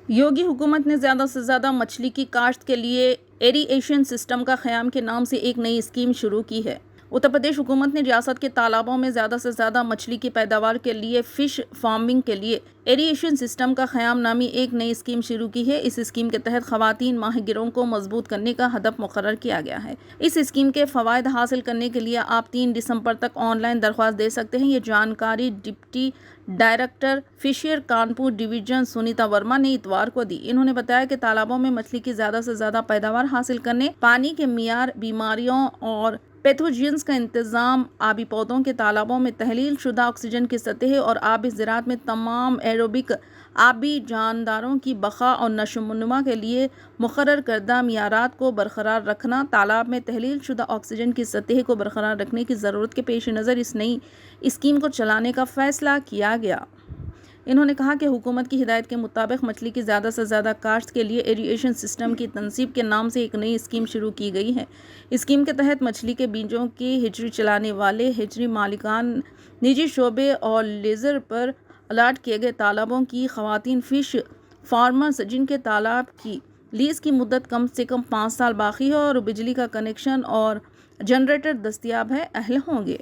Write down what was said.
योगी हुकूमत ने ज़्यादा से ज़्यादा मछली की काश्त के लिए एरिएशन सिस्टम का क़याम के नाम से एक नई स्कीम शुरू की है। उत्तर प्रदेश हुकूमत ने रियासत के तालाबों में ज़्यादा से ज़्यादा मछली की पैदावार के लिए फ़िश फार्मिंग के लिए एरिएशन सिस्टम का क़याम नामी एक नई स्कीम शुरू की है। इस स्कीम के तहत ख़वातीन माहिगिरों को मजबूत करने का हदफ मुकर्रर किया गया है। इस स्कीम के फ़वाइद हासिल करने के लिए आप 3 दिसंबर तक ऑनलाइन दरख्वास्त दे सकते हैं। ये जानकारी deputy director fisheries Kanpur division Sunita Verma ने इतवार को दी। इन्होंने बताया कि तालाबों में मछली की ज़्यादा से ज़्यादा पैदावार हासिल करने, पानी के मियार, बीमारियों और पैथोजेंस का इंतज़ाम, आबी पौधों के तालाबों में तहलील शुदा ऑक्सीजन की सतह और आबी ज़राअत में तमाम एरोबिक आबी जानदारों की बका और नशोनुमा के लिए मुकर्रर करदा मियारात को बरकरार रखना, तालाब में तहलील शुदा ऑक्सीजन की सतह को बरकरार रखने की ज़रूरत के पेश नज़र इस नई स्कीम को चलाने का फ़ैसला किया गया। इन्होंने कहा कि हुकूमत की हिदायत के मुताबिक मछली की ज़्यादा से ज़्यादा काश्त के लिए एरिएशन सिस्टम की तनसीब के नाम से एक नई स्कीम शुरू की गई है। स्कीम के तहत मछली के बीजों की हिजरी चलाने वाले हिजरी मालिकान, निजी शोबे और लेज़र पर अलाट किए गए तालाबों की ख़वातीन फ़िश फार्मर्स जिनके तालाब की लीज़ की मुद्दत कम से कम 5 साल बाकी है और बिजली का कनेक्शन और जनरेटर दस्तयाब है, अहल होंगे।